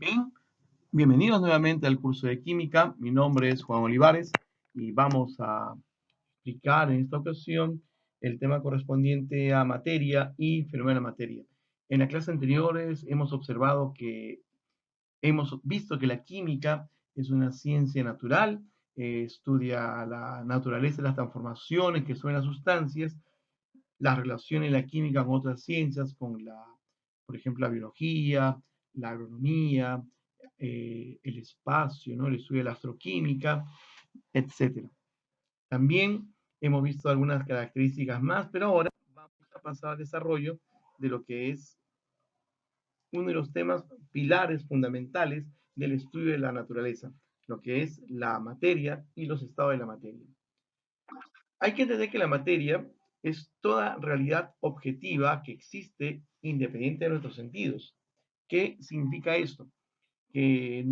Bien, bienvenidos nuevamente al curso de química. Mi nombre es Juan Olivares y vamos a explicar en esta ocasión el tema correspondiente a materia y fenómeno de materia. En las clases anteriores hemos observado que hemos visto que la química es una ciencia natural, estudia la naturaleza de las transformaciones que son las sustancias, las relaciones de la química con otras ciencias, por ejemplo, la biología, la agronomía, el espacio, ¿no? El estudio de la astroquímica, etcétera. También hemos visto algunas características más, pero ahora vamos a pasar al desarrollo de lo que es uno de los temas pilares fundamentales del estudio de la naturaleza, lo que es la materia y los estados de la materia. Hay que entender que la materia es toda realidad objetiva que existe independiente de nuestros sentidos. ¿Qué significa esto? Que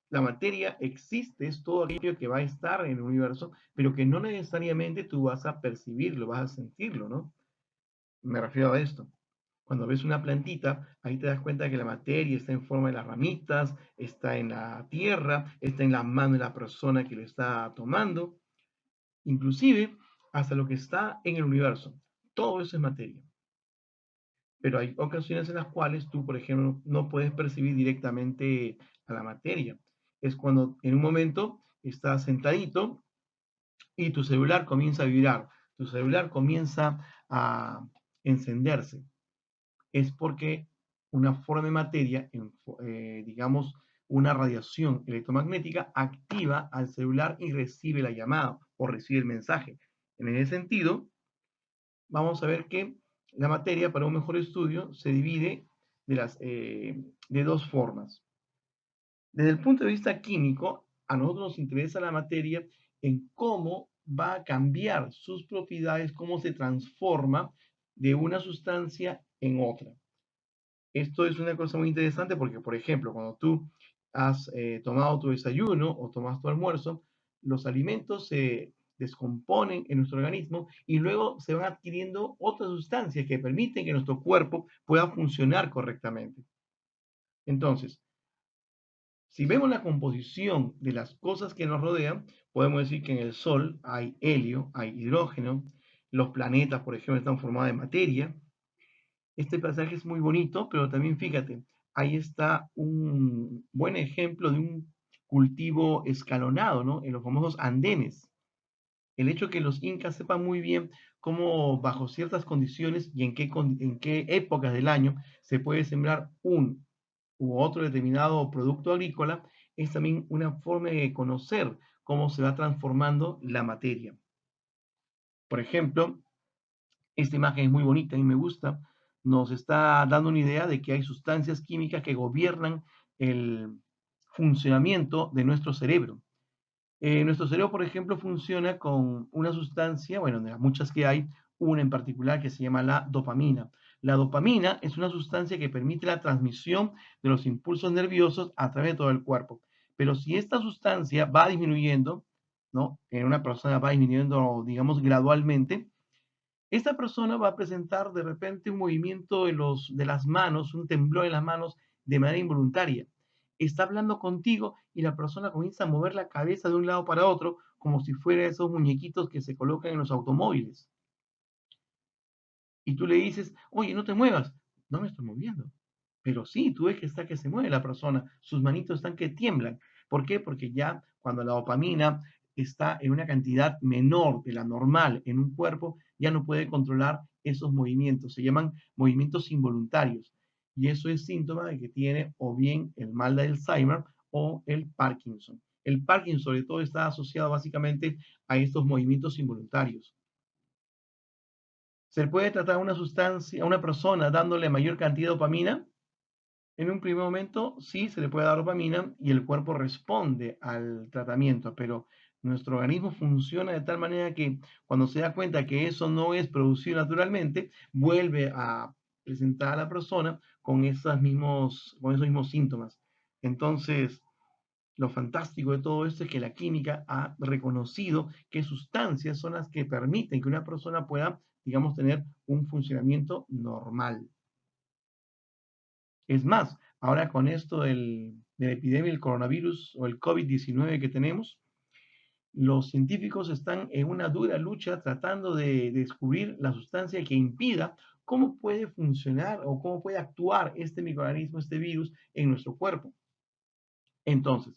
la materia existe, es todo aquello que va a estar en el universo, pero que no necesariamente tú vas a percibirlo, vas a sentirlo, ¿no? Me refiero a esto. Cuando ves una plantita, ahí te das cuenta que la materia está en forma de las ramitas, está en la tierra, está en la mano de la persona que lo está tomando, inclusive hasta lo que está en el universo. Todo eso es materia. Pero hay ocasiones en las cuales tú, por ejemplo, no puedes percibir directamente a la materia. Es cuando en un momento estás sentadito y tu celular comienza a vibrar, tu celular comienza a encenderse. Es porque una forma de materia, digamos, una radiación electromagnética, activa al celular y recibe la llamada o recibe el mensaje. En ese sentido, vamos a ver que la materia, para un mejor estudio, se divide de dos formas. Desde el punto de vista químico, a nosotros nos interesa la materia en cómo va a cambiar sus propiedades, cómo se transforma de una sustancia en otra. Esto es una cosa muy interesante porque, por ejemplo, cuando tú has tomado tu desayuno o tomas tu almuerzo, los alimentos se descomponen en nuestro organismo y luego se van adquiriendo otras sustancias que permiten que nuestro cuerpo pueda funcionar correctamente. Entonces, si vemos la composición de las cosas que nos rodean, podemos decir que en el Sol hay helio, hay hidrógeno, los planetas, por ejemplo, están formados de materia. Este pasaje es muy bonito, pero también fíjate, ahí está un buen ejemplo de un cultivo escalonado, ¿no? En los famosos andenes. El hecho que los incas sepan muy bien cómo bajo ciertas condiciones y en qué épocas del año se puede sembrar un u otro determinado producto agrícola, es también una forma de conocer cómo se va transformando la materia. Por ejemplo, esta imagen es muy bonita y me gusta. Nos está dando una idea de que hay sustancias químicas que gobiernan el funcionamiento de nuestro cerebro. Nuestro cerebro, por ejemplo, funciona con una sustancia, bueno, de las muchas que hay, una en particular que se llama la dopamina. La dopamina es una sustancia que permite la transmisión de los impulsos nerviosos a través de todo el cuerpo. Pero si esta sustancia va disminuyendo, ¿no? En una persona va disminuyendo, digamos, gradualmente, esta persona va a presentar de repente un movimiento de las manos, un temblor en las manos de manera involuntaria. Está hablando contigo y la persona comienza a mover la cabeza de un lado para otro como si fuera esos muñequitos que se colocan en los automóviles. Y tú le dices, oye, no te muevas. No me estoy moviendo. Pero sí, tú ves que está que se mueve la persona, sus manitos están que tiemblan. ¿Por qué? Porque ya cuando la dopamina está en una cantidad menor de la normal en un cuerpo, ya no puede controlar esos movimientos. Se llaman movimientos involuntarios. Y eso es síntoma de que tiene o bien el mal de Alzheimer o el Parkinson. El Parkinson, sobre todo, está asociado básicamente a estos movimientos involuntarios. ¿Se puede tratar a una sustancia, a una persona dándole mayor cantidad de dopamina? En un primer momento sí se le puede dar dopamina y el cuerpo responde al tratamiento, pero nuestro organismo funciona de tal manera que cuando se da cuenta que eso no es producido naturalmente, vuelve a presentar a la persona con esos mismos síntomas. Entonces, lo fantástico de todo esto es que la química ha reconocido qué sustancias son las que permiten que una persona pueda, digamos, tener un funcionamiento normal. Es más, ahora con esto de la epidemia del coronavirus o el COVID-19 que tenemos, los científicos están en una dura lucha tratando de descubrir la sustancia que impida cómo puede funcionar o cómo puede actuar este microorganismo, este virus en nuestro cuerpo. Entonces,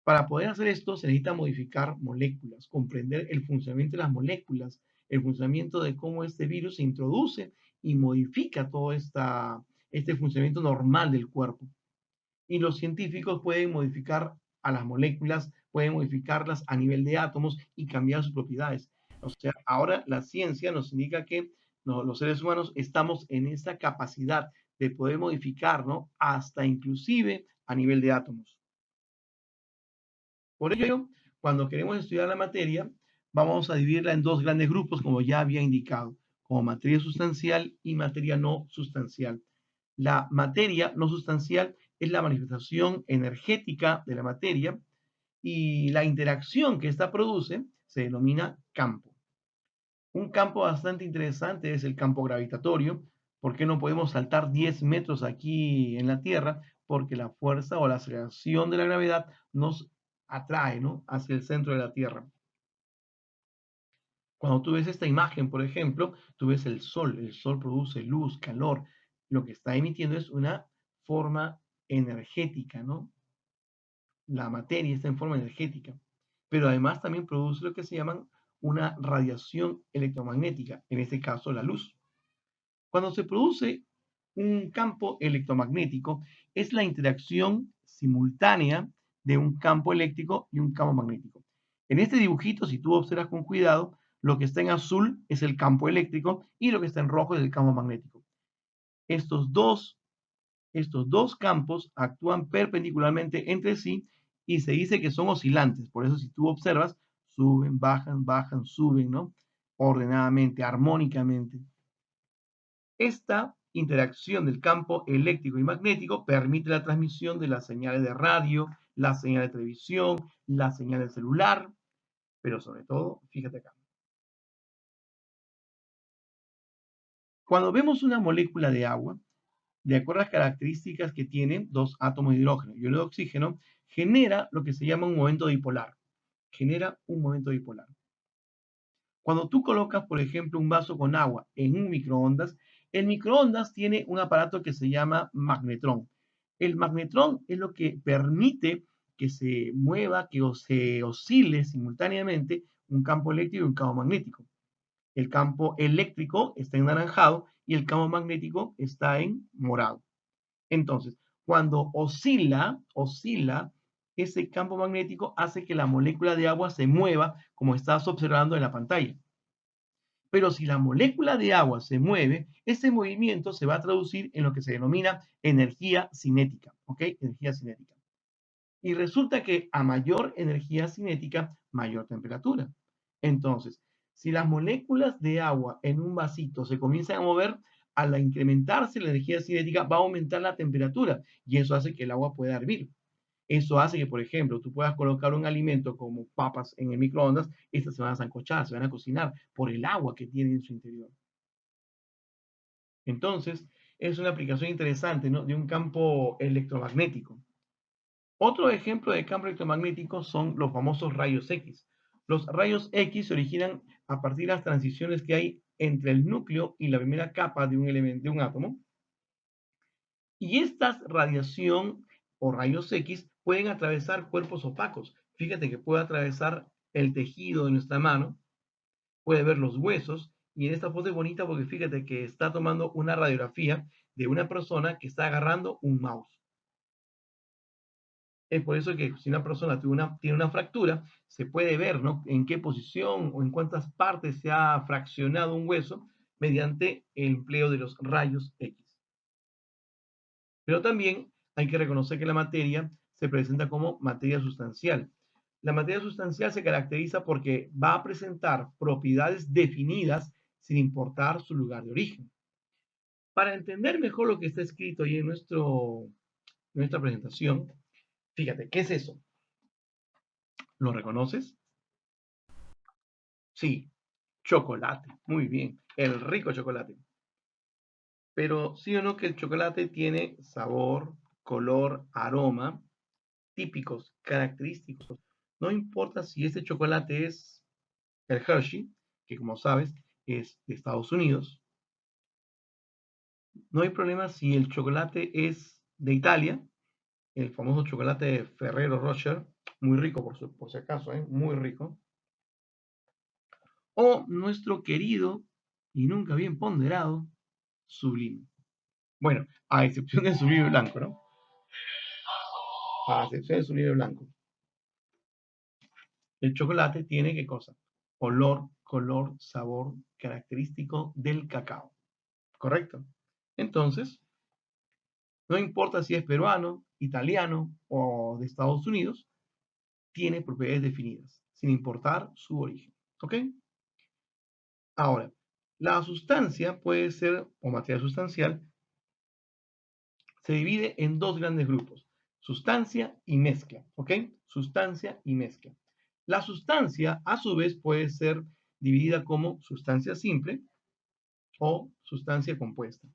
para poder hacer esto se necesita modificar moléculas, comprender el funcionamiento de las moléculas, el funcionamiento de cómo este virus se introduce y modifica todo este funcionamiento normal del cuerpo. Y los científicos pueden modificar a las moléculas, pueden modificarlas a nivel de átomos y cambiar sus propiedades. O sea, ahora la ciencia nos indica que los seres humanos estamos en esa capacidad de poder modificar, ¿no? Hasta inclusive a nivel de átomos. Por ello, cuando queremos estudiar la materia, vamos a dividirla en dos grandes grupos, como ya había indicado, como materia sustancial y materia no sustancial. La materia no sustancial es la manifestación energética de la materia y la interacción que ésta produce se denomina campo. Un campo bastante interesante es el campo gravitatorio. ¿Por qué no podemos saltar 10 metros aquí en la Tierra? Porque la fuerza o la aceleración de la gravedad nos atrae, ¿no? Hacia el centro de la Tierra. Cuando tú ves esta imagen, por ejemplo, tú ves el sol produce luz, calor, lo que está emitiendo es una forma energética, ¿no? La materia está en forma energética, pero además también produce lo que se llaman una radiación electromagnética, en este caso la luz. Cuando se produce un campo electromagnético, es la interacción simultánea de un campo eléctrico y un campo magnético. En este dibujito, si tú observas con cuidado, lo que está en azul es el campo eléctrico y lo que está en rojo es el campo magnético. Estos dos, estos dos campos actúan perpendicularmente entre sí y se dice que son oscilantes. Por eso, si tú observas, suben, bajan, bajan, suben, ¿no? Ordenadamente, armónicamente. Esta interacción del campo eléctrico y magnético permite la transmisión de las señales de radio, la señal de televisión, la señal de celular, pero sobre todo, fíjate acá. Cuando vemos una molécula de agua, de acuerdo a las características que tienen dos átomos de hidrógeno y uno de oxígeno, genera lo que se llama un momento dipolar. Genera un momento dipolar. Cuando tú colocas, por ejemplo, un vaso con agua en un microondas, el microondas tiene un aparato que se llama magnetrón. El magnetrón es lo que permite que se mueva, que se oscile simultáneamente un campo eléctrico y un campo magnético. El campo eléctrico está en naranjado y el campo magnético está en morado. Entonces, cuando oscila, ese campo magnético hace que la molécula de agua se mueva, como estás observando en la pantalla. Pero si la molécula de agua se mueve, ese movimiento se va a traducir en lo que se denomina energía cinética, ¿ok? Energía cinética. Y resulta que a mayor energía cinética, mayor temperatura. Entonces, si las moléculas de agua en un vasito se comienzan a mover, al incrementarse la energía cinética va a aumentar la temperatura y eso hace que el agua pueda hervir. Eso hace que, por ejemplo, tú puedas colocar un alimento como papas en el microondas, estas se van a sancochar, se van a cocinar por el agua que tiene en su interior. Entonces, es una aplicación interesante, ¿no? De un campo electromagnético. Otro ejemplo de campo electromagnético son los famosos rayos X. Los rayos X se originan a partir de las transiciones que hay entre el núcleo y la primera capa de un elemento, de un átomo. Y esta radiación o rayos X pueden atravesar cuerpos opacos. Fíjate que puede atravesar el tejido de nuestra mano, puede ver los huesos, y en esta foto es bonita porque fíjate que está tomando una radiografía de una persona que está agarrando un mouse. Es por eso que si una persona tiene una fractura, se puede ver, ¿no? En qué posición o en cuántas partes se ha fraccionado un hueso mediante el empleo de los rayos X. Pero también hay que reconocer que la materia se presenta como materia sustancial. La materia sustancial se caracteriza porque va a presentar propiedades definidas sin importar su lugar de origen. Para entender mejor lo que está escrito ahí en nuestra presentación, fíjate, ¿qué es eso? ¿Lo reconoces? Sí, chocolate. Muy bien, el rico chocolate. Pero sí o no que el chocolate tiene sabor, color, aroma típicos, característicos. No importa si este chocolate es el Hershey, que como sabes es de Estados Unidos. No hay problema si el chocolate es de Italia, el famoso chocolate de Ferrero Rocher, muy rico por si acaso, muy rico. O nuestro querido y nunca bien ponderado Sublime. Bueno, a excepción del Sublime blanco, ¿no? A excepción del Sublime blanco. El chocolate tiene ¿qué cosa? Olor, color, sabor característico del cacao. ¿Correcto? Entonces, no importa si es peruano, italiano o de Estados Unidos, tiene propiedades definidas, sin importar su origen. ¿Ok? Ahora, la sustancia puede ser, o materia sustancial, se divide en dos grandes grupos, sustancia y mezcla. ¿Ok? Sustancia y mezcla. La sustancia, a su vez, puede ser dividida como sustancia simple o sustancia compuesta.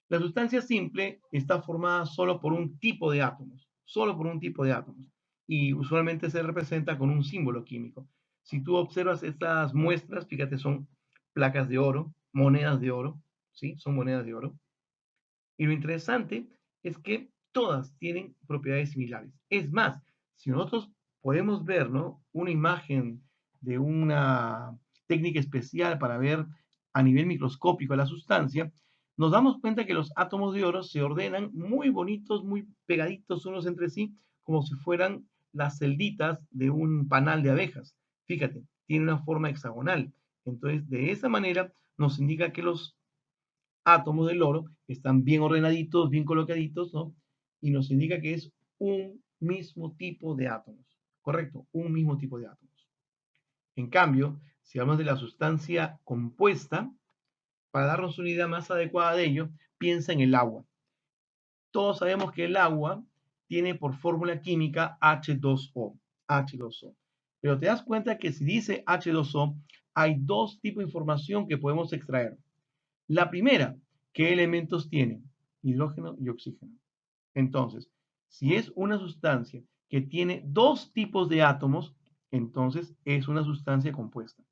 La sustancia simple está formada solo por un tipo de átomos, solo por un tipo de átomos, y usualmente se representa con un símbolo químico. Si tú observas estas muestras, fíjate, son placas de oro, monedas de oro, ¿sí? Son monedas de oro. Y lo interesante es que todas tienen propiedades similares. Es más, si nosotros podemos ver, ¿no?, una imagen de una técnica especial para ver a nivel microscópico la sustancia, nos damos cuenta que los átomos de oro se ordenan muy bonitos, muy pegaditos unos entre sí, como si fueran las celditas de un panal de abejas. Fíjate, tiene una forma hexagonal. Entonces, de esa manera nos indica que los átomos del oro están bien ordenaditos, bien colocaditos, ¿no? Y nos indica que es un mismo tipo de átomos, ¿correcto? Un mismo tipo de átomos. En cambio, si hablamos de la sustancia compuesta, para darnos una idea más adecuada de ello, piensa en el agua. Todos sabemos que el agua tiene por fórmula química H2O, H2O. Pero te das cuenta que si dice H2O, hay dos tipos de información que podemos extraer. La primera, ¿qué elementos tiene? Hidrógeno y oxígeno. Entonces, si es una sustancia que tiene dos tipos de átomos, entonces es una sustancia compuesta.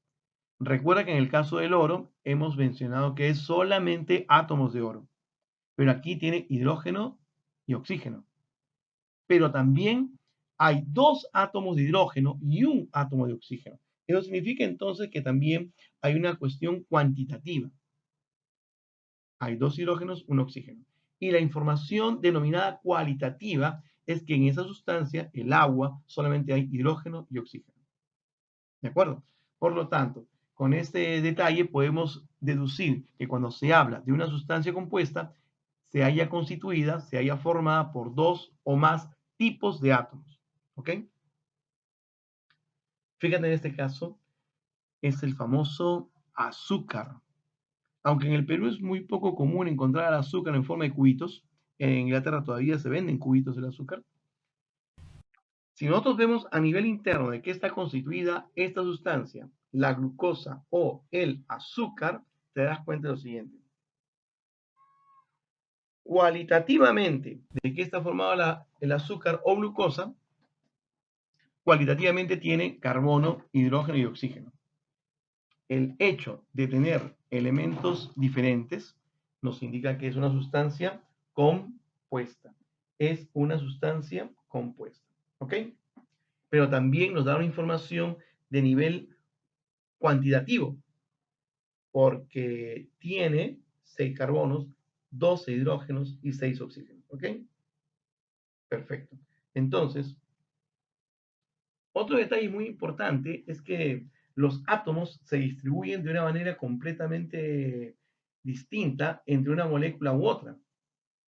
Recuerda que en el caso del oro hemos mencionado que es solamente átomos de oro, pero aquí tiene hidrógeno y oxígeno. Pero también hay dos átomos de hidrógeno y un átomo de oxígeno. Eso significa entonces que también hay una cuestión cuantitativa. Hay dos hidrógenos, un oxígeno. Y la información denominada cualitativa es que en esa sustancia, el agua, solamente hay hidrógeno y oxígeno. ¿De acuerdo? Por lo tanto, con este detalle podemos deducir que cuando se habla de una sustancia compuesta, se haya constituida, se haya formada por dos o más tipos de átomos. ¿Ok? Fíjate en este caso, es el famoso azúcar. Aunque en el Perú es muy poco común encontrar el azúcar en forma de cubitos, en Inglaterra todavía se venden cubitos del azúcar. Si nosotros vemos a nivel interno de qué está constituida esta sustancia, la glucosa o el azúcar, te das cuenta de lo siguiente. Cualitativamente, ¿de qué está formado el azúcar o glucosa? Cualitativamente tiene carbono, hidrógeno y oxígeno. El hecho de tener elementos diferentes nos indica que es una sustancia compuesta. Es una sustancia compuesta. ¿Ok? Pero también nos da una información de nivel cuantitativo, porque tiene 6 carbonos, 12 hidrógenos y 6 oxígenos. ¿Ok? Perfecto. Entonces, otro detalle muy importante es que los átomos se distribuyen de una manera completamente distinta entre una molécula u otra.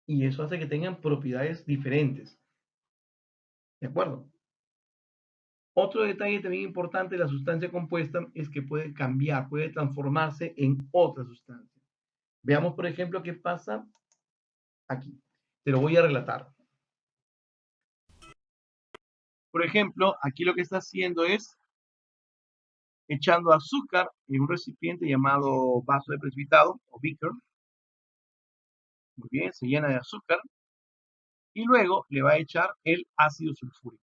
Y eso hace que tengan propiedades diferentes. ¿De acuerdo? Otro detalle también importante de la sustancia compuesta es que puede cambiar, puede transformarse en otra sustancia. Veamos, por ejemplo, qué pasa aquí. Te lo voy a relatar. Por ejemplo, aquí lo que está haciendo es echando azúcar en un recipiente llamado vaso de precipitado o beaker. Muy bien, se llena de azúcar y luego le va a echar el ácido sulfúrico.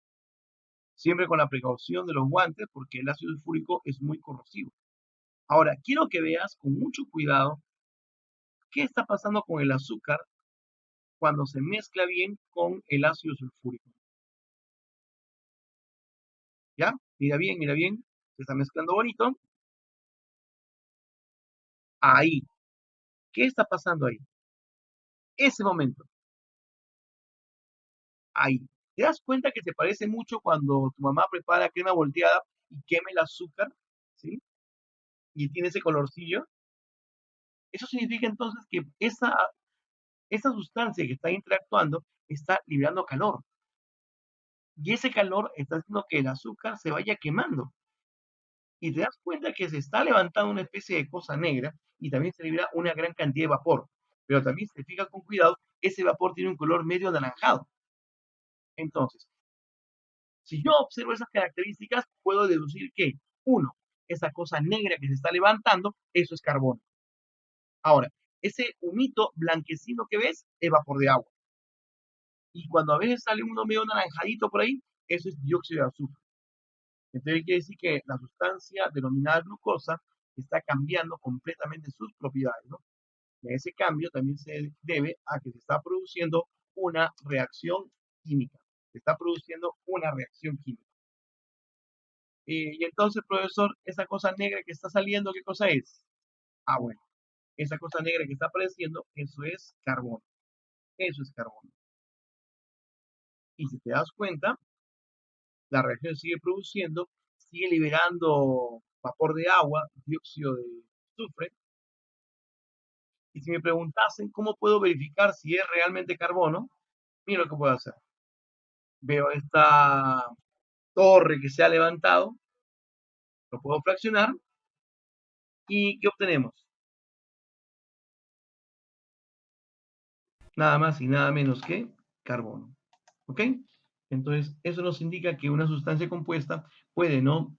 Siempre con la precaución de los guantes porque el ácido sulfúrico es muy corrosivo. Ahora, quiero que veas con mucho cuidado qué está pasando con el azúcar cuando se mezcla bien con el ácido sulfúrico. ¿Ya? Mira bien, se está mezclando bonito. Ahí, ¿qué está pasando ahí? Ese momento, ahí. ¿Te das cuenta que se parece mucho cuando tu mamá prepara crema volteada y quema el azúcar? ¿Sí? Y tiene ese colorcillo. Eso significa entonces que esa sustancia que está interactuando está liberando calor. Y ese calor está haciendo que el azúcar se vaya quemando. Y te das cuenta que se está levantando una especie de cosa negra y también se libera una gran cantidad de vapor. Pero también, si te fijas con cuidado, ese vapor tiene un color medio anaranjado. Entonces, si yo observo esas características, puedo deducir que, uno, esa cosa negra que se está levantando, eso es carbono. Ahora, ese humito blanquecino que ves es vapor de agua. Y cuando a veces sale uno medio naranjadito por ahí, eso es dióxido de azufre. Entonces quiere decir que la sustancia denominada glucosa está cambiando completamente sus propiedades, ¿no? Y ese cambio también se debe a que se está produciendo una reacción química. Se está produciendo una reacción química. Y entonces, profesor, esa cosa negra que está saliendo, ¿qué cosa es? Ah, bueno, esa cosa negra que está apareciendo, eso es carbono. Eso es carbono. Y si te das cuenta, la reacción sigue produciendo, sigue liberando vapor de agua, dióxido de azufre. Y si me preguntasen cómo puedo verificar si es realmente carbono, mira lo que puedo hacer. Veo esta torre que se ha levantado, lo puedo fraccionar y ¿qué obtenemos? Nada más y nada menos que carbono. ¿Ok? Entonces, eso nos indica que una sustancia compuesta puede no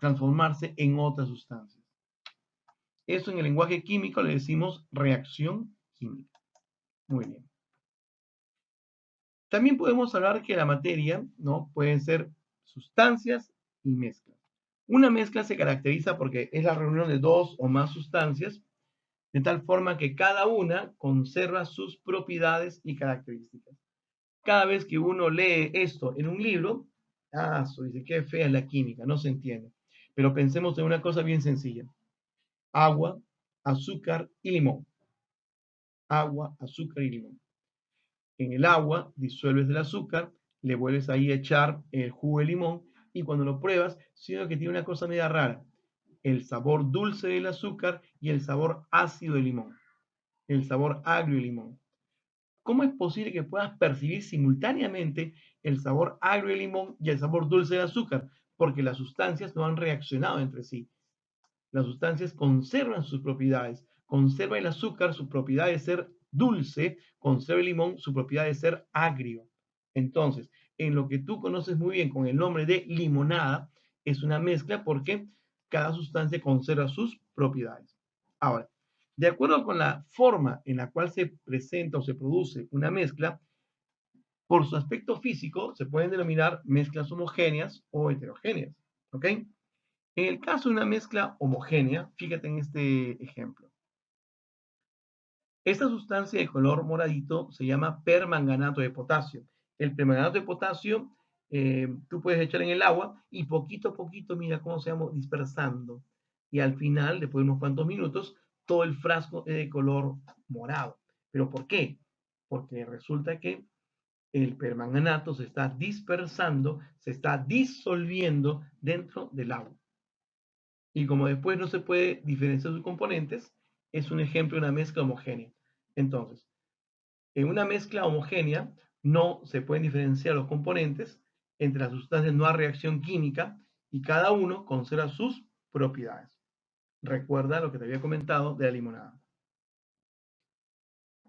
transformarse en otra sustancia. Eso en el lenguaje químico le decimos reacción química. Muy bien. También podemos hablar que la materia, ¿no? Pueden ser sustancias y mezclas. Una mezcla se caracteriza porque es la reunión de dos o más sustancias, de tal forma que cada una conserva sus propiedades y características. Cada vez que uno lee esto en un libro, dice, qué fea es la química, no se entiende. Pero pensemos en una cosa bien sencilla. Agua, azúcar y limón. Agua, azúcar y limón. En el agua disuelves el azúcar, le vuelves ahí a echar el jugo de limón y cuando lo pruebas, siento que tiene una cosa media rara. El sabor dulce del azúcar y el sabor ácido del limón. El sabor agrio del limón. ¿Cómo es posible que puedas percibir simultáneamente el sabor agrio del limón y el sabor dulce del azúcar? Porque las sustancias no han reaccionado entre sí. Las sustancias conservan sus propiedades. Conserva el azúcar su propiedad de ser dulce, conserva el limón su propiedad de ser agrio. Entonces, en lo que tú conoces muy bien con el nombre de limonada, es una mezcla porque cada sustancia conserva sus propiedades. Ahora, de acuerdo con la forma en la cual se presenta o se produce una mezcla, por su aspecto físico se pueden denominar mezclas homogéneas o heterogéneas. ¿Ok? En el caso de una mezcla homogénea, fíjate en este ejemplo. Esta sustancia de color moradito se llama permanganato de potasio. El permanganato de potasio tú puedes echar en el agua y poquito a poquito, mira cómo se va dispersando. Y al final, después de unos cuantos minutos, todo el frasco es de color morado. ¿Pero por qué? Porque resulta que el permanganato se está dispersando, se está disolviendo dentro del agua. Y como después no se puede diferenciar sus componentes, es un ejemplo de una mezcla homogénea. Entonces, en una mezcla homogénea no se pueden diferenciar los componentes entre las sustancias no hay reacción química y cada uno conserva sus propiedades. Recuerda lo que te había comentado de la limonada.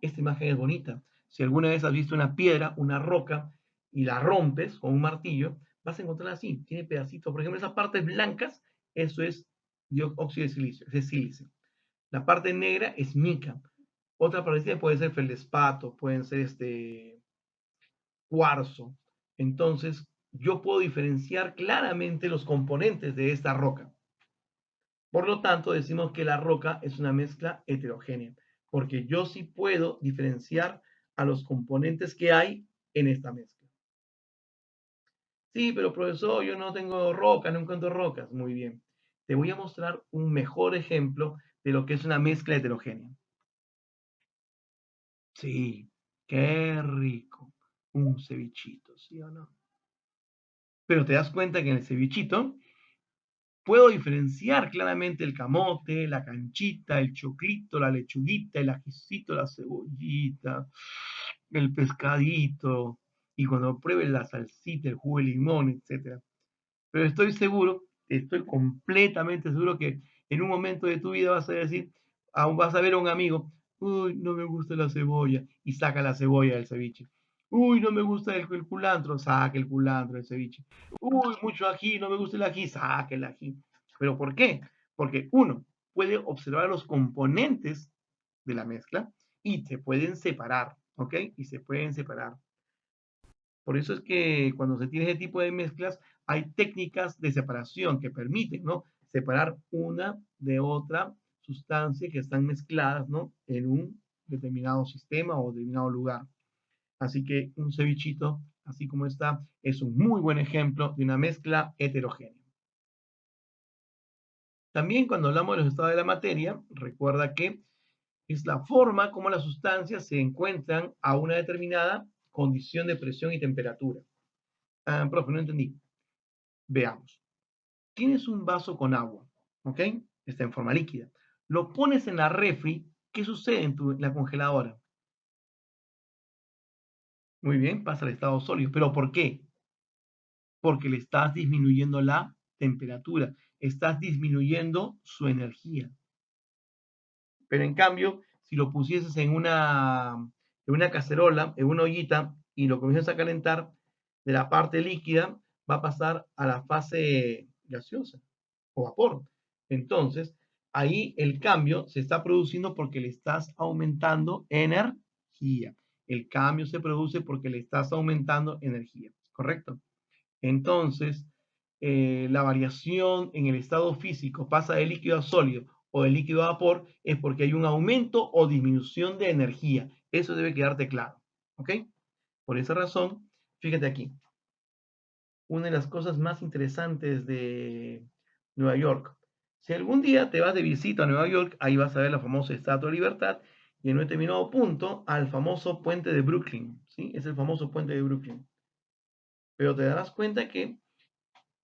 Esta imagen es bonita. Si alguna vez has visto una piedra, una roca, y la rompes con un martillo, vas a encontrar así. Tiene pedacitos. Por ejemplo, esas partes blancas, eso es óxido de silicio, es sílice. La parte negra es mica. Otra parecida puede ser feldespato, pueden ser cuarzo. Entonces, yo puedo diferenciar claramente los componentes de esta roca. Por lo tanto, decimos que la roca es una mezcla heterogénea, porque yo sí puedo diferenciar a los componentes que hay en esta mezcla. Sí, pero profesor, yo no tengo rocas, no encuentro rocas. Muy bien. Te voy a mostrar un mejor ejemplo de lo que es una mezcla heterogénea. Sí, qué rico. Un cevichito, ¿sí o no? Pero te das cuenta que en el cevichito puedo diferenciar claramente el camote, la canchita, el choclito, la lechuguita, el ajicito, la cebollita, el pescadito, y cuando pruebes la salsita, el jugo de limón, etcétera. Pero estoy completamente seguro que en un momento de tu vida vas a decir, vas a ver a un amigo, uy, no me gusta la cebolla, y saca la cebolla del ceviche. Uy, no me gusta el culantro, saca el culantro del ceviche. Uy, mucho ají, no me gusta el ají, saca el ají. ¿Pero por qué? Porque uno puede observar los componentes de la mezcla y se pueden separar, ¿ok? Y se pueden separar. Por eso es que cuando se tiene ese tipo de mezclas, hay técnicas de separación que permiten, ¿no? Separar una de otra sustancia que están mezcladas, ¿no? En un determinado sistema o determinado lugar. Así que un cevichito, así como está, es un muy buen ejemplo de una mezcla heterogénea. También cuando hablamos de los estados de la materia, recuerda que es la forma como las sustancias se encuentran a una determinada condición de presión y temperatura. Ah, profe, no entendí. Veamos. Tienes un vaso con agua, ¿ok? Está en forma líquida. Lo pones en la refri, ¿qué sucede en la congeladora? Muy bien, pasa al estado sólido. ¿Pero por qué? Porque le estás disminuyendo la temperatura, estás disminuyendo su energía. Pero en cambio, si lo pusieses en una cacerola, en una ollita, y lo comienzas a calentar, de la parte líquida va a pasar a la fase gaseosa o vapor. Entonces, ahí el cambio se está produciendo porque le estás aumentando energía. El cambio se produce porque le estás aumentando energía, ¿correcto? Entonces, la variación en el estado físico pasa de líquido a sólido o de líquido a vapor es porque hay un aumento o disminución de energía. Eso debe quedarte claro. ¿Ok? Por esa razón, fíjate aquí. Una de las cosas más interesantes de Nueva York. Si algún día te vas de visita a Nueva York, ahí vas a ver la famosa Estatua de Libertad y en un determinado punto al famoso puente de Brooklyn. ¿Sí? Es el famoso puente de Brooklyn. Pero te darás cuenta que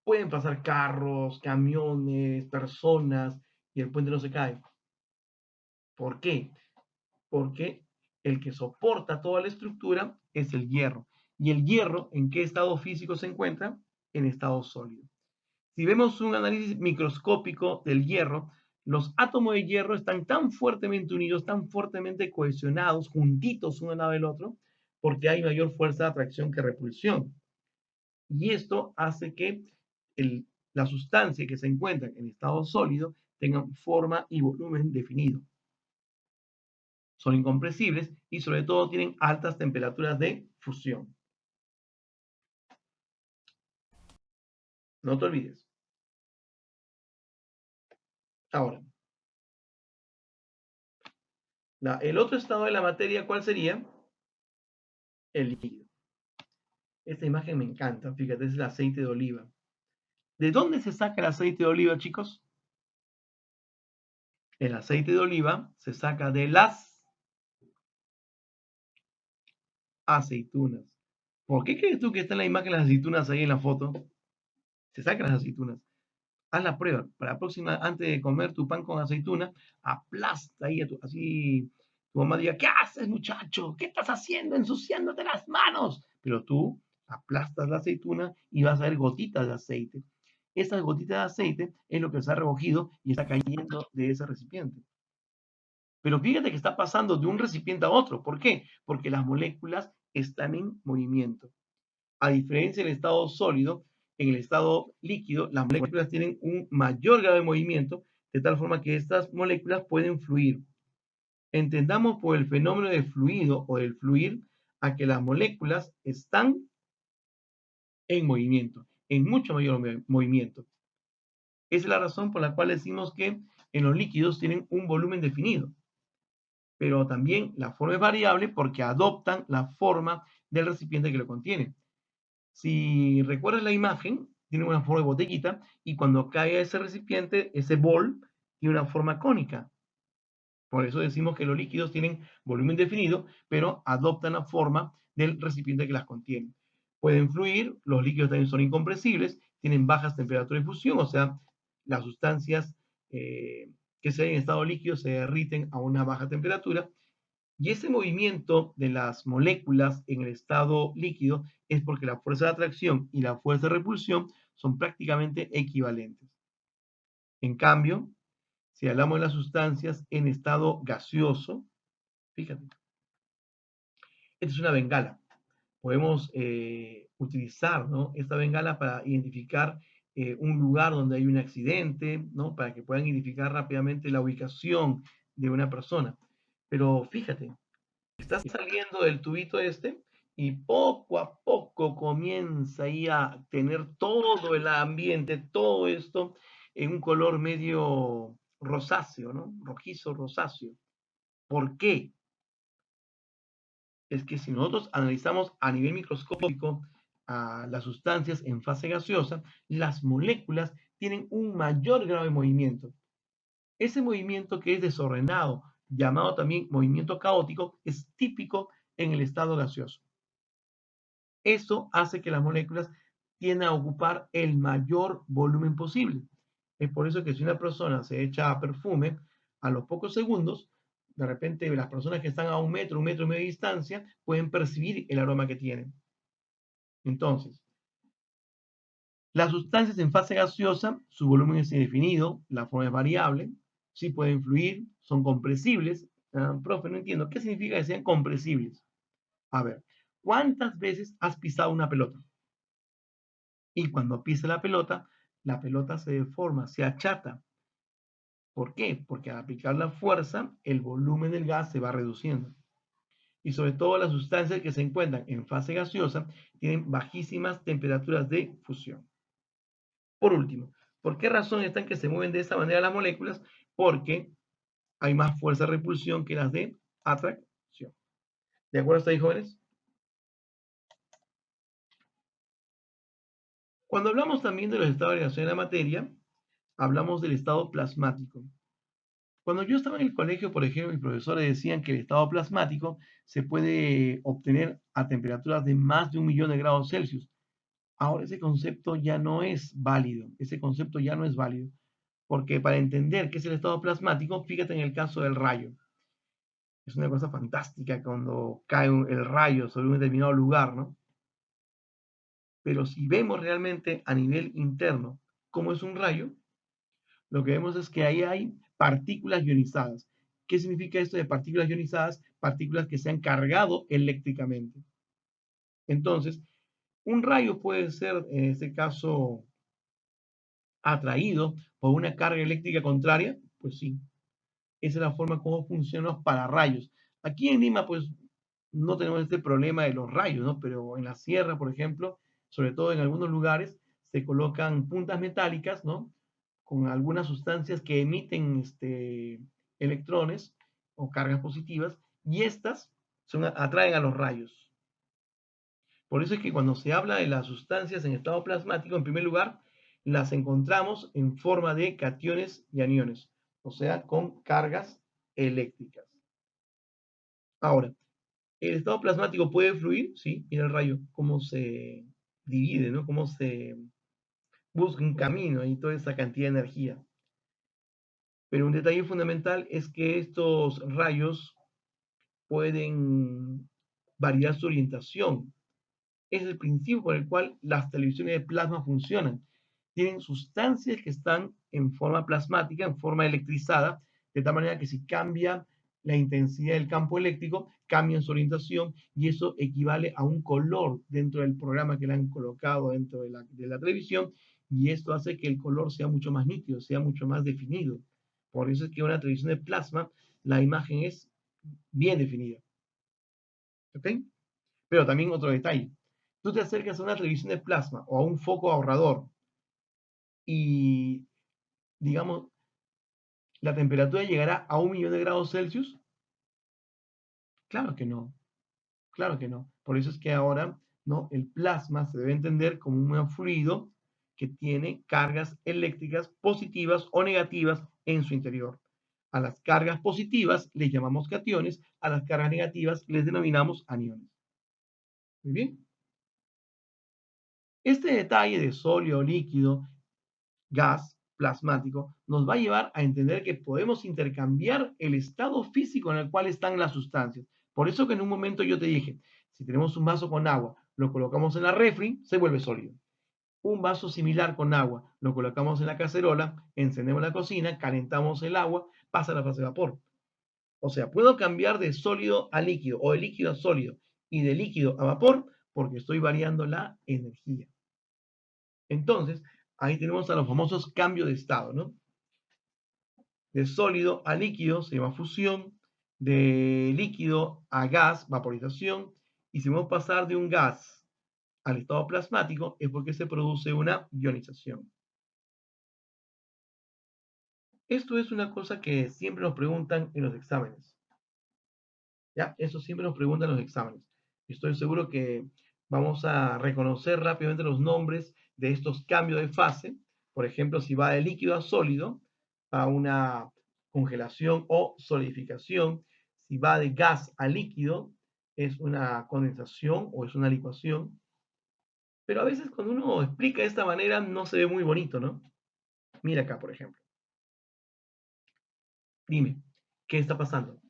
pueden pasar carros, camiones, personas y el puente no se cae. ¿Por qué? Porque el que soporta toda la estructura es el hierro. ¿Y el hierro en qué estado físico se encuentra? En estado sólido. Si vemos un análisis microscópico del hierro, los átomos de hierro están tan fuertemente unidos, tan fuertemente cohesionados, juntitos uno al lado del otro, porque hay mayor fuerza de atracción que repulsión. Y esto hace que la sustancia que se encuentra en estado sólido tenga forma y volumen definido. Son incompresibles y sobre todo tienen altas temperaturas de fusión. No te olvides. Ahora, el otro estado de la materia, ¿cuál sería? El líquido. Esta imagen me encanta, fíjate, es el aceite de oliva. ¿De dónde se saca el aceite de oliva, chicos? El aceite de oliva se saca de las aceitunas. ¿Por qué crees tú que está en la imagen las aceitunas ahí en la foto? Se sacan las aceitunas. Haz la prueba. Para la próxima, antes de comer tu pan con aceituna, aplasta ahí así. Tu mamá diga, ¿qué haces, muchacho? ¿Qué estás haciendo ensuciándote las manos? Pero tú aplastas la aceituna y vas a ver gotitas de aceite. Esas gotitas de aceite es lo que se ha recogido y está cayendo de ese recipiente. Pero fíjate que está pasando de un recipiente a otro. ¿Por qué? Porque las moléculas están en movimiento. A diferencia del estado sólido, en el estado líquido, las moléculas tienen un mayor grado de movimiento, de tal forma que estas moléculas pueden fluir. Entendamos por el fenómeno de fluido o del fluir a que las moléculas están en movimiento, en mucho mayor movimiento. Esa es la razón por la cual decimos que en los líquidos tienen un volumen definido, pero también la forma es variable porque adoptan la forma del recipiente que lo contiene. Si recuerdas la imagen, tiene una forma de botellita y cuando cae a ese recipiente, ese bol tiene una forma cónica. Por eso decimos que los líquidos tienen volumen definido, pero adoptan la forma del recipiente que las contiene. Pueden fluir, los líquidos también son incompresibles, tienen bajas temperaturas de fusión, o sea, las sustancias que se ven en estado líquido se derriten a una baja temperatura. Y ese movimiento de las moléculas en el estado líquido es porque la fuerza de atracción y la fuerza de repulsión son prácticamente equivalentes. En cambio, si hablamos de las sustancias en estado gaseoso, fíjate, esta es una bengala. Podemos utilizar, ¿no?, esta bengala para identificar un lugar donde hay un accidente, ¿no?, para que puedan identificar rápidamente la ubicación de una persona. Pero fíjate, está saliendo del tubito este y poco a poco comienza ahí a tener todo el ambiente, todo esto en un color medio rosáceo, ¿no? Rojizo, rosáceo. ¿Por qué? Es que si nosotros analizamos a nivel microscópico a las sustancias en fase gaseosa, las moléculas tienen un mayor grado de movimiento. Ese movimiento que es desordenado, llamado también movimiento caótico, es típico en el estado gaseoso. Eso hace que las moléculas tiendan a ocupar el mayor volumen posible. Es por eso que si una persona se echa perfume, a los pocos segundos, de repente las personas que están a un metro y medio de distancia, pueden percibir el aroma que tienen. Entonces, las sustancias en fase gaseosa, su volumen es indefinido, la forma es variable, sí pueden fluir, son compresibles. Profe, no entiendo, ¿qué significa que sean compresibles? A ver, ¿cuántas veces has pisado una pelota? Y cuando pisa la pelota se deforma, se achata. ¿Por qué? Porque al aplicar la fuerza, el volumen del gas se va reduciendo. Y sobre todo las sustancias que se encuentran en fase gaseosa tienen bajísimas temperaturas de fusión. Por último, ¿por qué razón están que se mueven de esta manera las moléculas? Porque hay más fuerza de repulsión que las de atracción. ¿De acuerdo hasta ahí, jóvenes? Cuando hablamos también de los estados de reacción de la materia, hablamos del estado plasmático. Cuando yo estaba en el colegio, por ejemplo, mis profesores decían que el estado plasmático se puede obtener a temperaturas de más de 1.000.000 de grados Celsius. Ahora ese concepto ya no es válido, ese concepto ya no es válido, porque para entender qué es el estado plasmático, fíjate en el caso del rayo. Es una cosa fantástica cuando cae el rayo sobre un determinado lugar, ¿no? Pero si vemos realmente a nivel interno cómo es un rayo, lo que vemos es que ahí hay partículas ionizadas. ¿Qué significa esto de partículas ionizadas? Partículas que se han cargado eléctricamente. Entonces, un rayo puede ser, en este caso, atraído por una carga eléctrica contraria. Pues sí, esa es la forma como funcionan los pararrayos. Aquí en Lima, pues, no tenemos este problema de los rayos, ¿no? Pero en la sierra, por ejemplo, sobre todo en algunos lugares, se colocan puntas metálicas, ¿no?, con algunas sustancias que emiten electrones o cargas positivas, y estas atraen a los rayos. Por eso es que cuando se habla de las sustancias en estado plasmático, en primer lugar, las encontramos en forma de cationes y aniones, o sea, con cargas eléctricas. Ahora, ¿el estado plasmático puede fluir? Sí, mira el rayo, cómo se divide, ¿no? Cómo se busca un camino y toda esa cantidad de energía. Pero un detalle fundamental es que estos rayos pueden variar su orientación. Es el principio por el cual las televisiones de plasma funcionan. Tienen sustancias que están en forma plasmática, en forma electrizada, de tal manera que si cambia la intensidad del campo eléctrico, cambian su orientación y eso equivale a un color dentro del programa que le han colocado dentro de la televisión, y esto hace que el color sea mucho más nítido, sea mucho más definido. Por eso es que una televisión de plasma, la imagen es bien definida. ¿Ok? Pero también otro detalle. Tú te acercas a una televisión de plasma o a un foco ahorrador y, digamos, la temperatura llegará a 1 millón de grados Celsius. Claro que no, claro que no. Por eso es que ahora, ¿no? El plasma se debe entender como un fluido que tiene cargas eléctricas positivas o negativas en su interior. A las cargas positivas les llamamos cationes, a las cargas negativas les denominamos aniones. Muy bien. Este detalle de sólido, líquido, gas, plasmático, nos va a llevar a entender que podemos intercambiar el estado físico en el cual están las sustancias. Por eso que en un momento yo te dije, si tenemos un vaso con agua, lo colocamos en la refri, se vuelve sólido. Un vaso similar con agua, lo colocamos en la cacerola, encendemos la cocina, calentamos el agua, pasa a la fase de vapor. O sea, puedo cambiar de sólido a líquido o de líquido a sólido y de líquido a vapor porque estoy variando la energía. Entonces, ahí tenemos a los famosos cambios de estado, ¿no? De sólido a líquido se llama fusión, de líquido a gas, vaporización, y si vamos a pasar de un gas al estado plasmático es porque se produce una ionización. Esto es una cosa que siempre nos preguntan en los exámenes. ¿Ya? Eso siempre nos preguntan en los exámenes. Estoy seguro que vamos a reconocer rápidamente los nombres de estos cambios de fase. Por ejemplo, si va de líquido a sólido, a una congelación o solidificación. Si va de gas a líquido, es una condensación o es una licuación. Pero a veces cuando uno explica de esta manera no se ve muy bonito, ¿no? Mira acá, por ejemplo. Dime, ¿qué está pasando?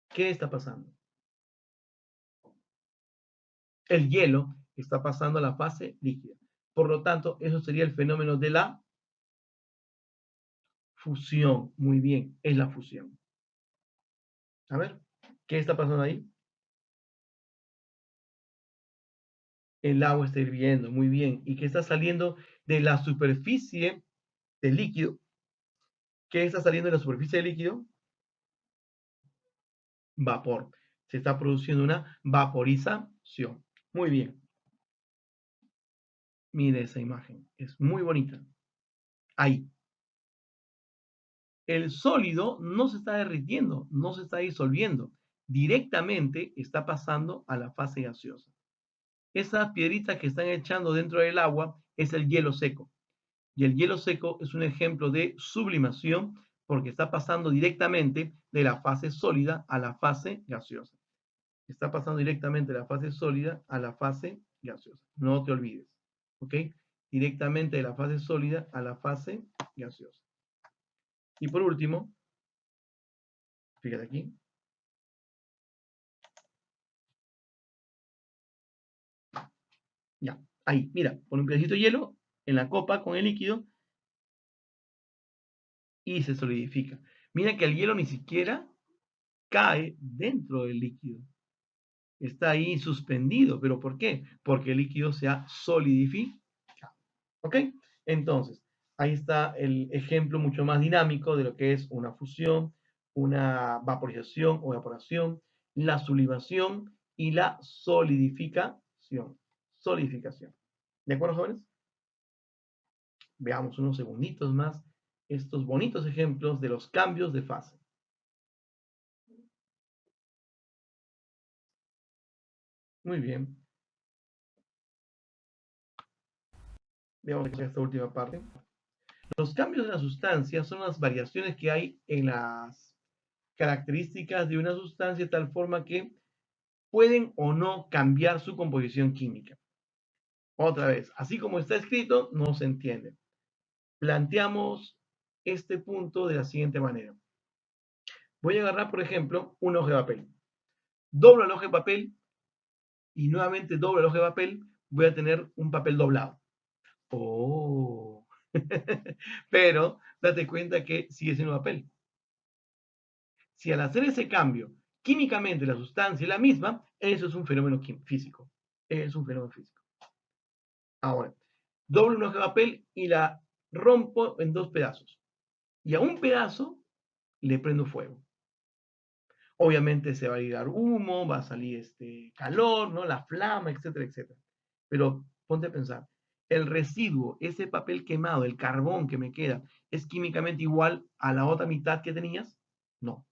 ¿Qué está pasando? El hielo está pasando a la fase líquida. Por lo tanto, eso sería el fenómeno de la fusión. Muy bien, es la fusión. A ver, ¿qué está pasando ahí? El agua está hirviendo, muy bien. ¿Y qué está saliendo de la superficie del líquido? ¿Qué está saliendo de la superficie del líquido? Vapor. Se está produciendo una vaporización. Muy bien. Mire esa imagen. Es muy bonita. Ahí. El sólido no se está derritiendo, no se está disolviendo. Directamente está pasando a la fase gaseosa. Esas piedritas que están echando dentro del agua es el hielo seco. Y el hielo seco es un ejemplo de sublimación porque está pasando directamente de la fase sólida a la fase gaseosa. Está pasando directamente de la fase sólida a la fase gaseosa. No te olvides. ¿Ok? Directamente de la fase sólida a la fase gaseosa. Y por último, fíjate aquí, ya, ahí, mira, pon un pedacito de hielo en la copa con el líquido y se solidifica. Mira que el hielo ni siquiera cae dentro del líquido. Está ahí suspendido. ¿Pero por qué? Porque el líquido se ha solidificado. ¿Ok? Entonces, ahí está el ejemplo mucho más dinámico de lo que es una fusión, una vaporización o evaporación, la sublimación y la solidificación. Solidificación. ¿De acuerdo, jóvenes? Veamos unos segunditos más estos bonitos ejemplos de los cambios de fase. Muy bien. Veamos esta última parte. Los cambios de la sustancia son las variaciones que hay en las características de una sustancia de tal forma que pueden o no cambiar su composición química. Otra vez, así como está escrito, no se entiende. Planteamos este punto de la siguiente manera. Voy a agarrar, por ejemplo, un hoja de papel. Doblo el hoja de papel y nuevamente doblo el hoja de papel. Voy a tener un papel doblado. Oh. Pero date cuenta que sigue siendo papel. Si al hacer ese cambio, químicamente la sustancia es la misma, eso es un fenómeno físico. Es un fenómeno físico. Ahora, doblo una hoja de papel y la rompo en dos pedazos. Y a un pedazo le prendo fuego. Obviamente se va a liberar humo, va a salir calor, ¿no? La flama, etcétera, etcétera. Pero ponte a pensar, el residuo, ese papel quemado, el carbón que me queda, ¿es químicamente igual a la otra mitad que tenías? No.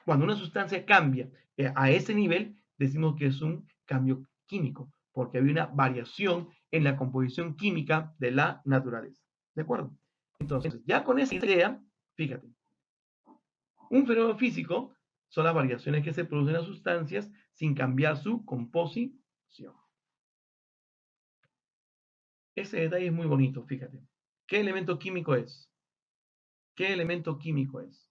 Cuando una sustancia cambia a ese nivel, decimos que es un cambio químico, porque había una variación en la composición química de la naturaleza. ¿De acuerdo? Entonces, ya con esa idea, fíjate, un fenómeno físico son las variaciones que se producen en las sustancias sin cambiar su composición. Ese detalle es muy bonito, fíjate. ¿Qué elemento químico es? ¿Qué elemento químico es?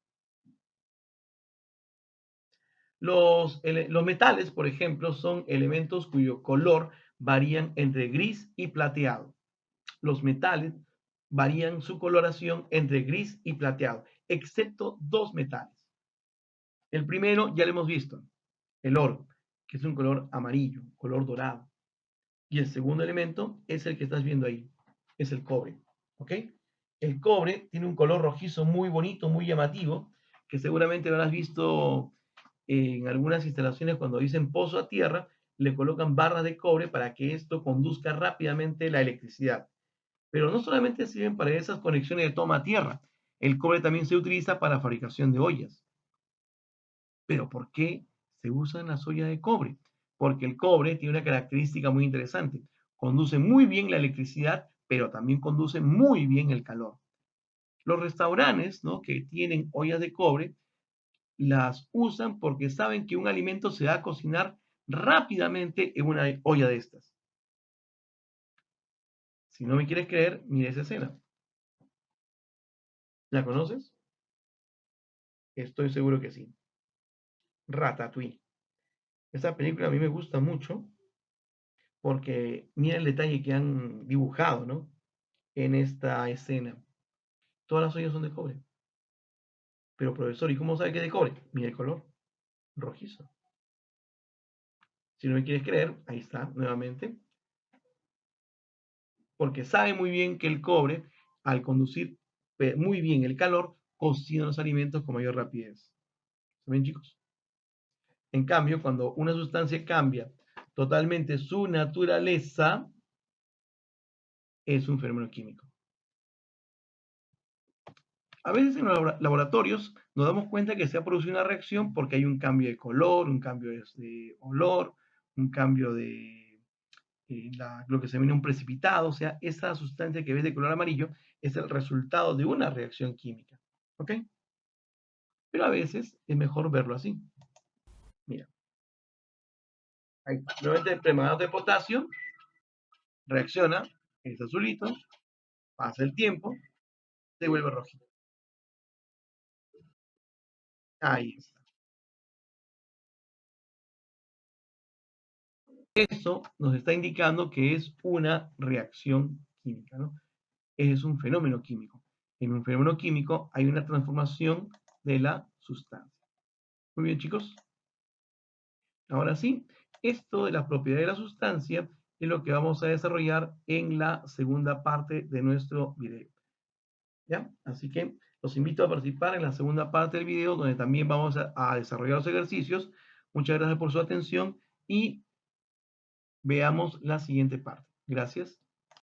Los metales, por ejemplo, son elementos cuyo color varían entre gris y plateado. Los metales varían su coloración entre gris y plateado, excepto dos metales. El primero ya lo hemos visto, el oro, que es un color amarillo, color dorado. Y el segundo elemento es el que estás viendo ahí, es el cobre. ¿Ok? El cobre tiene un color rojizo muy bonito, muy llamativo, que seguramente lo habrás visto en algunas instalaciones cuando dicen pozo a tierra, le colocan barras de cobre para que esto conduzca rápidamente la electricidad. Pero no solamente sirven para esas conexiones de toma a tierra, el cobre también se utiliza para la fabricación de ollas. Pero ¿por qué se usan las ollas de cobre? Porque el cobre tiene una característica muy interesante. Conduce muy bien la electricidad, pero también conduce muy bien el calor. Los restaurantes, ¿no?, que tienen ollas de cobre las usan porque saben que un alimento se va a cocinar rápidamente en una olla de estas. Si no me quieres creer, mira esa escena. ¿La conoces? Estoy seguro que sí. Ratatouille. Esa película a mí me gusta mucho porque mira el detalle que han dibujado, ¿no?, en esta escena. Todas las ollas son de cobre. Pero profesor, ¿y cómo sabe que es de cobre? Mira el color, rojizo. Si no me quieres creer, ahí está, nuevamente. Porque sabe muy bien que el cobre, al conducir muy bien el calor, cocina los alimentos con mayor rapidez. ¿Saben, chicos? En cambio, cuando una sustancia cambia totalmente su naturaleza, es un fenómeno químico. A veces en los laboratorios nos damos cuenta que se ha producido una reacción porque hay un cambio de color, un cambio de olor, un cambio de lo que se viene un precipitado, o sea, esa sustancia que ves de color amarillo es el resultado de una reacción química. ¿Ok? Pero a veces es mejor verlo así. Mira, ahí está. Nuevamente el permanganato de potasio reacciona, es azulito, pasa el tiempo, se vuelve rojito. Ahí está. Eso nos está indicando que es una reacción química, ¿no? Es un fenómeno químico. En un fenómeno químico hay una transformación de la sustancia. Muy bien, chicos. Ahora sí, esto de las propiedades de la sustancia es lo que vamos a desarrollar en la segunda parte de nuestro video. ¿Ya? Así que los invito a participar en la segunda parte del video, donde también vamos a desarrollar los ejercicios. Muchas gracias por su atención y veamos la siguiente parte. Gracias.